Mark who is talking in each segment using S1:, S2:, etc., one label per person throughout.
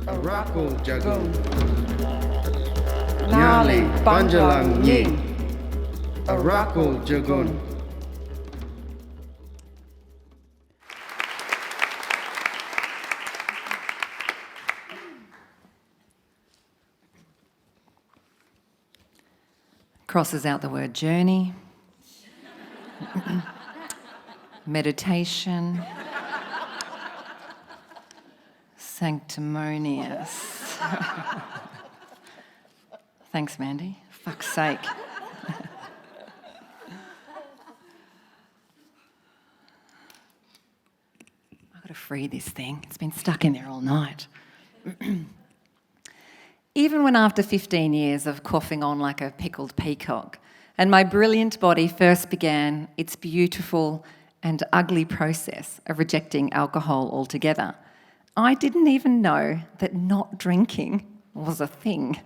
S1: Arako jagun, nyali banjalang nying, Arako jagun.
S2: Crosses out the word journey, meditation, sanctimonious. Thanks, Mandy. Fuck's sake. I've got to free this thing. It's been stuck in there all night. Even when after 15 years of coughing on like a pickled peacock, and my brilliant body first began its beautiful and ugly process of rejecting alcohol altogether, I didn't even know that not drinking was a thing.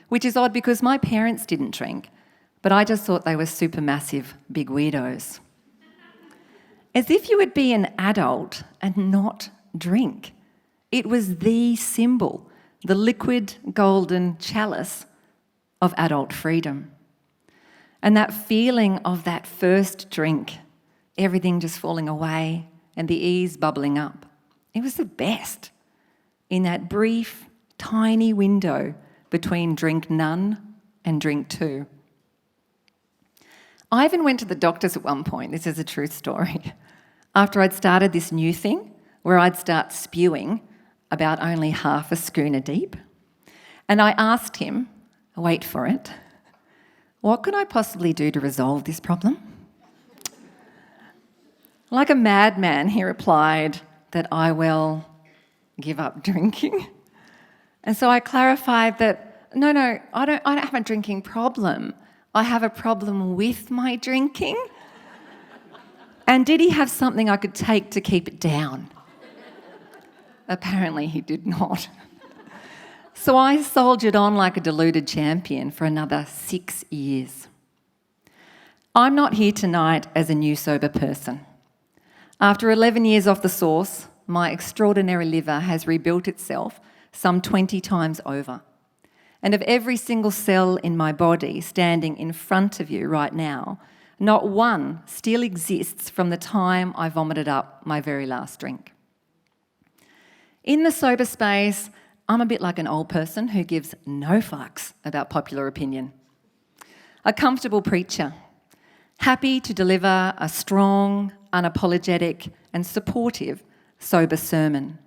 S2: Which is odd because my parents didn't drink, but I just thought they were supermassive big weirdos. As if you would be an adult and not drink. It was the symbol, the liquid golden chalice of adult freedom. And that feeling of that first drink, everything just falling away and the ease bubbling up, it was the best in that brief, tiny window between drink none and drink two. I even went to the doctors at one point, this is a true story, after I'd started this new thing where I'd start spewing about only half a schooner deep. And I asked him, wait for it, what could I possibly do to resolve this problem? Like a madman, he replied that I will give up drinking. And so I clarified that, no, I don't have a drinking problem. I have a problem with my drinking. And did he have something I could take to keep it down? Apparently he did not. So I soldiered on like a deluded champion for another 6 years. I'm not here tonight as a new sober person. After 11 years off the sauce, my extraordinary liver has rebuilt itself some 20 times over. And of every single cell in my body standing in front of you right now, not one still exists from the time I vomited up my very last drink. In the sober space, I'm a bit like an old person who gives no fucks about popular opinion. A comfortable preacher, happy to deliver a strong, unapologetic and supportive sober sermon.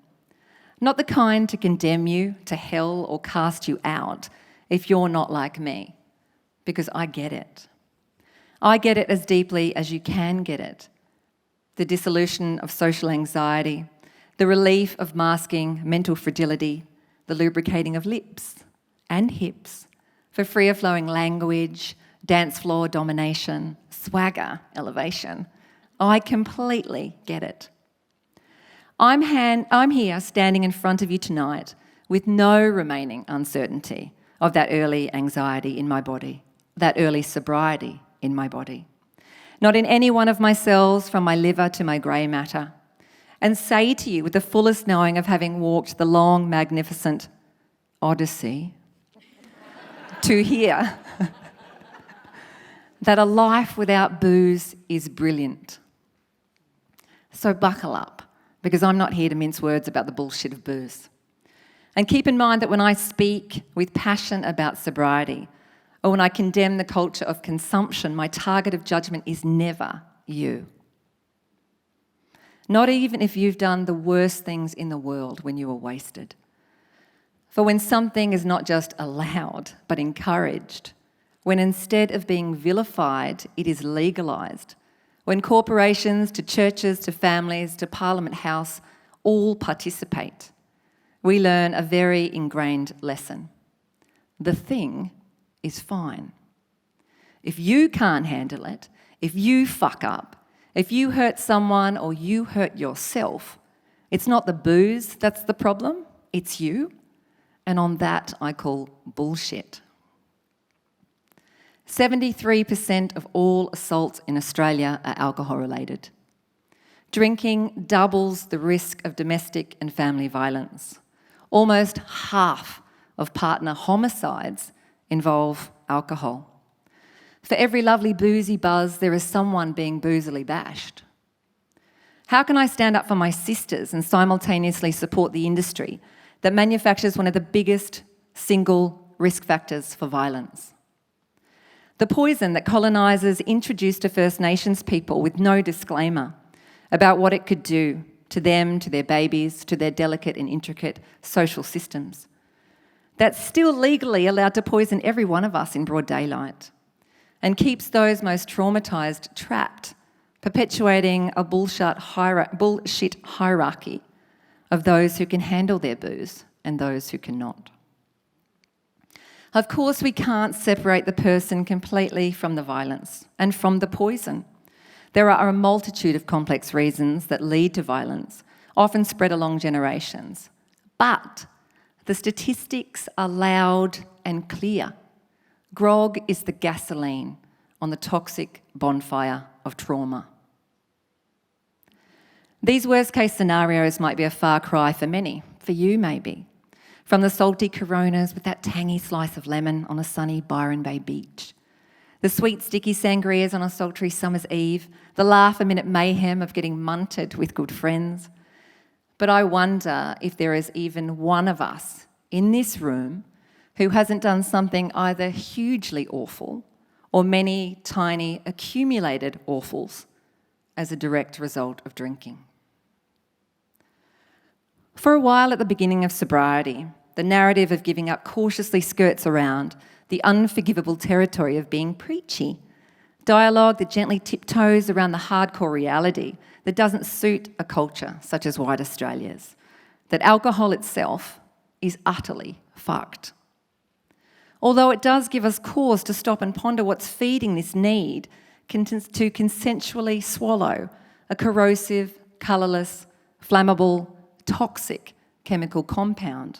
S2: Not the kind to condemn you to hell or cast you out if you're not like me, because I get it. I get it as deeply as you can get it. The dissolution of social anxiety, the relief of masking mental fragility, the lubricating of lips and hips for freer flowing language, dance floor domination, swagger elevation. I completely get it. I'm here standing in front of you tonight with no remaining uncertainty of that early anxiety in my body, that early sobriety in my body. Not in any one of my cells from my liver to my grey matter. And say to you with the fullest knowing of having walked the long, magnificent odyssey to here, that a life without booze is brilliant. So buckle up, because I'm not here to mince words about the bullshit of booze. And keep in mind that when I speak with passion about sobriety, or when I condemn the culture of consumption, my target of judgment is never you. Not even if you've done the worst things in the world when you were wasted. For when something is not just allowed, but encouraged, when instead of being vilified, it is legalised, when corporations to churches to families to Parliament House all participate, we learn a very ingrained lesson. The thing is fine. If you can't handle it, if you fuck up, if you hurt someone or you hurt yourself, it's not the booze that's the problem, it's you. And on that I call bullshit. 73% of all assaults in Australia are alcohol related. drinking doubles the risk of domestic and family violence. Almost half of partner homicides involve alcohol. For every lovely boozy buzz, there is someone being boozily bashed. How can I stand up for my sisters and simultaneously support the industry that manufactures one of the biggest single risk factors for violence? The poison that colonisers introduced to First Nations people with no disclaimer about what it could do to them, to their babies, to their delicate and intricate social systems. That's still legally allowed to poison every one of us in broad daylight and keeps those most traumatised trapped, perpetuating a bullshit hierarchy of those who can handle their booze and those who cannot. Of course, we can't separate the person completely from the violence and from the poison. There are a multitude of complex reasons that lead to violence, often spread along generations. But the statistics are loud and clear. Grog is the gasoline on the toxic bonfire of trauma. These worst-case scenarios might be a far cry for many, for you maybe. From the salty Coronas with that tangy slice of lemon on a sunny Byron Bay beach, the sweet sticky sangrias on a sultry summer's eve, the laugh-a-minute mayhem of getting munted with good friends. But I wonder if there is even one of us in this room who hasn't done something either hugely awful or many tiny accumulated awfuls as a direct result of drinking. For a while at the beginning of sobriety, the narrative of giving up cautiously skirts around the unforgivable territory of being preachy, dialogue that gently tiptoes around the hardcore reality that doesn't suit a culture such as white Australia's, that alcohol itself is utterly fucked. Although it does give us cause to stop and ponder what's feeding this need to consensually swallow a corrosive, colourless, flammable, toxic chemical compound,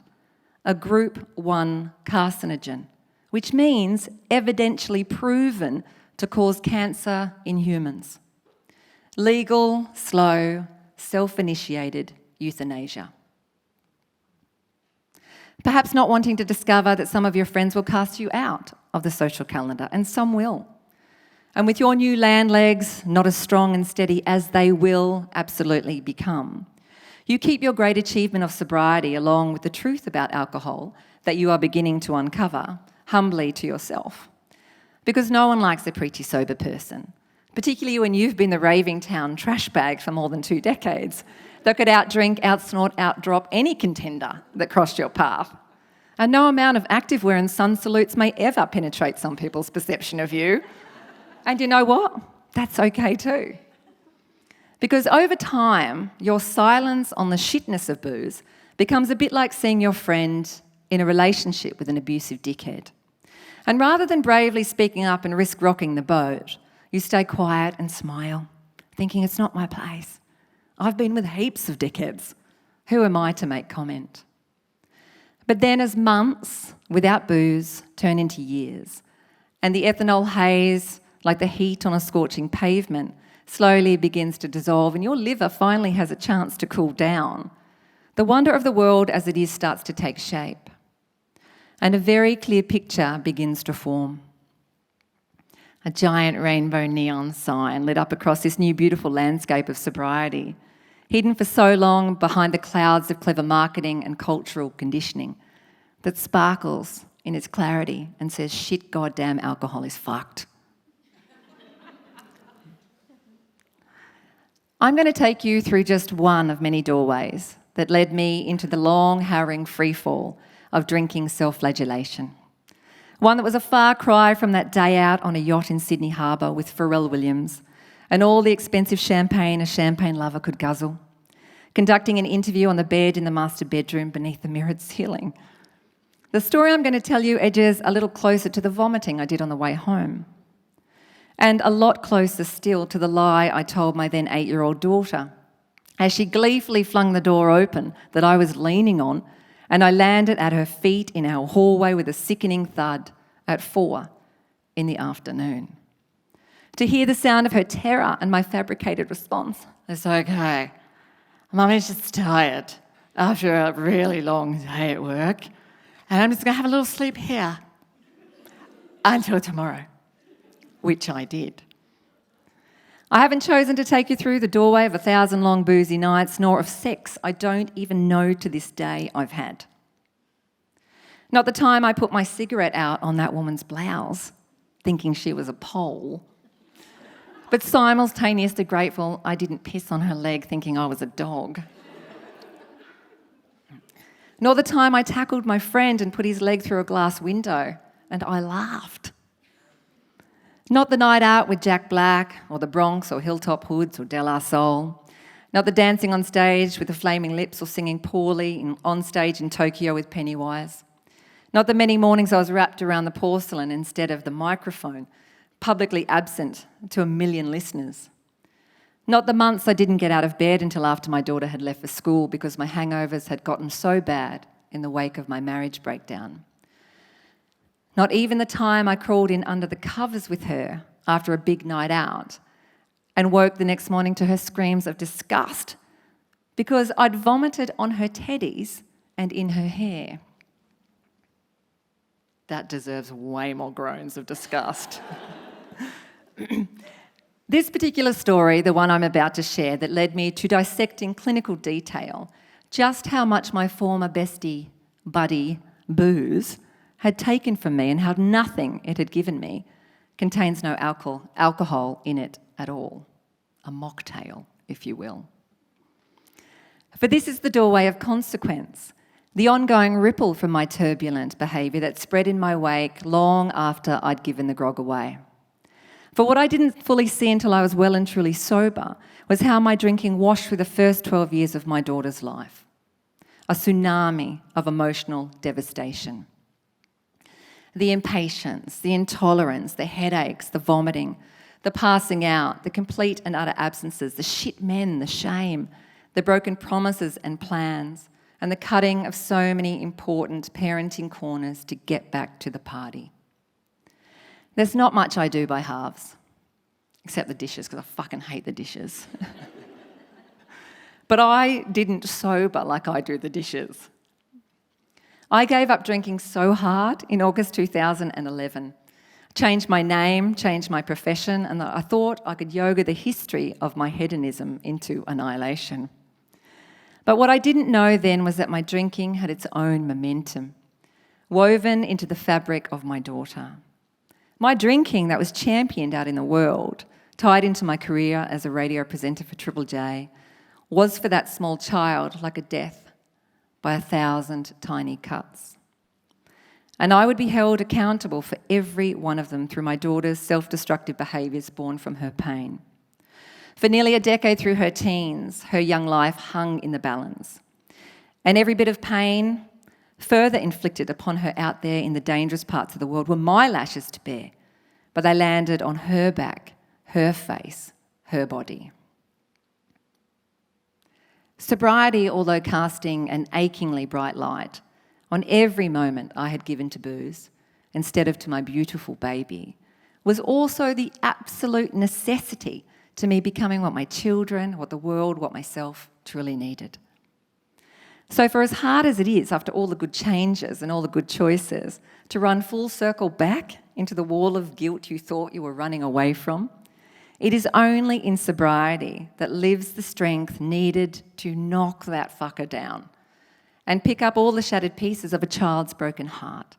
S2: a Group 1 carcinogen, which means evidentially proven to cause cancer in humans. Legal, slow, self-initiated euthanasia. Perhaps not wanting to discover that some of your friends will cast you out of the social calendar, and some will. And with your new land legs not as strong and steady as they will absolutely become, you keep your great achievement of sobriety along with the truth about alcohol that you are beginning to uncover humbly to yourself. Because no one likes a preachy sober person, particularly when you've been the raving town trash bag for more than 2 decades that could outdrink, outsnort, outdrop any contender that crossed your path. And no amount of activewear and sun salutes may ever penetrate some people's perception of you. And you know what? That's okay too. Because over time, your silence on the shitness of booze becomes a bit like seeing your friend in a relationship with an abusive dickhead. And rather than bravely speaking up and risk rocking the boat, you stay quiet and smile, thinking it's not my place. I've been with heaps of dickheads. Who am I to make comment? But then as months without booze turn into years, and the ethanol haze, like the heat on a scorching pavement, slowly begins to dissolve and your liver finally has a chance to cool down, the wonder of the world as it is starts to take shape. And a very clear picture begins to form. A giant rainbow neon sign lit up across this new beautiful landscape of sobriety, hidden for so long behind the clouds of clever marketing and cultural conditioning, that sparkles in its clarity and says, shit, goddamn, alcohol is fucked. I'm going to take you through just one of many doorways that led me into the long, harrowing freefall of drinking self-flagellation. One that was a far cry from that day out on a yacht in Sydney Harbour with Pharrell Williams and all the expensive champagne a champagne lover could guzzle, conducting an interview on the bed in the master bedroom beneath the mirrored ceiling. The story I'm going to tell you edges a little closer to the vomiting I did on the way home, and a lot closer still to the lie I told my then 8-year-old daughter as she gleefully flung the door open that I was leaning on, and I landed at her feet in our hallway with a sickening thud at 4 in the afternoon. To hear the sound of her terror and my fabricated response, It's okay. Mummy's just tired after a really long day at work, and I'm just going to have a little sleep here until tomorrow, which I did. I haven't chosen to take you through the doorway of 1,000 long boozy nights, nor of sex I don't even know to this day I've had. Not the time I put my cigarette out on that woman's blouse, thinking she was a pole, but simultaneously grateful I didn't piss on her leg thinking I was a dog. Nor the time I tackled my friend and put his leg through a glass window and I laughed. Not the night out with Jack Black or the Bronx or Hilltop Hoods or De La Soul. Not the dancing on stage with the Flaming Lips or singing poorly on stage in Tokyo with Pennywise. Not the many mornings I was wrapped around the porcelain instead of the microphone, publicly absent to 1 million listeners. Not the months I didn't get out of bed until after my daughter had left for school because my hangovers had gotten so bad in the wake of my marriage breakdown. Not even the time I crawled in under the covers with her after a big night out and woke the next morning to her screams of disgust because I'd vomited on her teddies and in her hair. That deserves way more groans of disgust. This particular story, the one I'm about to share, that led me to dissect in clinical detail just how much my former bestie, buddy, booze had taken from me and how nothing it had given me, contains no alcohol in it at all. A mocktail, if you will. For this is the doorway of consequence, the ongoing ripple from my turbulent behaviour that spread in my wake long after I'd given the grog away. For what I didn't fully see until I was well and truly sober was how my drinking washed through the first 12 years of my daughter's life. A tsunami of emotional devastation. The impatience, the intolerance, the headaches, the vomiting, the passing out, the complete and utter absences, the shit men, the shame, the broken promises and plans, and the cutting of so many important parenting corners to get back to the party. There's not much I do by halves, except the dishes, because I fucking hate the dishes. But I didn't sober like I do the dishes. I gave up drinking so hard in August 2011. Changed my name, changed my profession, and I thought I could yoga the history of my hedonism into annihilation. But what I didn't know then was that my drinking had its own momentum, woven into the fabric of my daughter. My drinking that was championed out in the world, tied into my career as a radio presenter for Triple J, was for that small child like a death by 1,000 tiny cuts. And I would be held accountable for every one of them through my daughter's self-destructive behaviours born from her pain. For nearly a decade through her teens, her young life hung in the balance. And every bit of pain further inflicted upon her out there in the dangerous parts of the world were my lashes to bear, but they landed on her back, her face, her body. Sobriety, although casting an achingly bright light on every moment I had given to booze instead of to my beautiful baby, was also the absolute necessity to me becoming what my children, what the world, what myself truly needed. So for as hard as it is, after all the good changes and all the good choices, to run full circle back into the wall of guilt you thought you were running away from, it is only in sobriety that lives the strength needed to knock that fucker down and pick up all the shattered pieces of a child's broken heart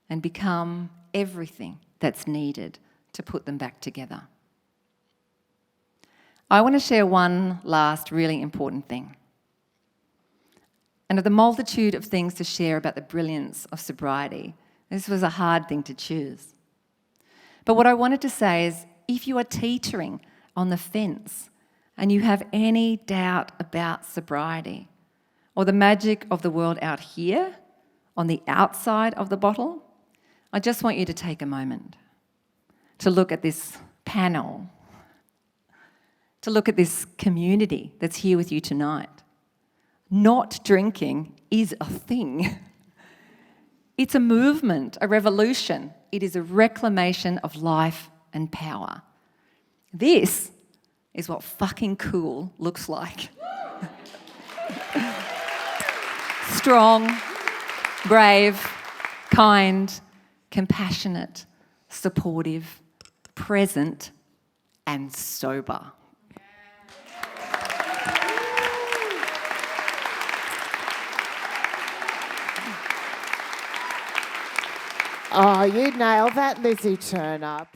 S2: and become everything that's needed to put them back together. I want to share one last really important thing. And of the multitude of things to share about the brilliance of sobriety, this was a hard thing to choose. But what I wanted to say is, if you are teetering on the fence and you have any doubt about sobriety or the magic of the world out here, on the outside of the bottle, I just want you to take a moment to look at this panel, to look at this community that's here with you tonight. Not drinking is a thing. It's a movement, a revolution. It is a reclamation of life and power. This is what fucking cool looks like. Strong, brave, kind, compassionate, supportive, present, and sober.
S3: Oh, you nailed that, Lizzie Turner.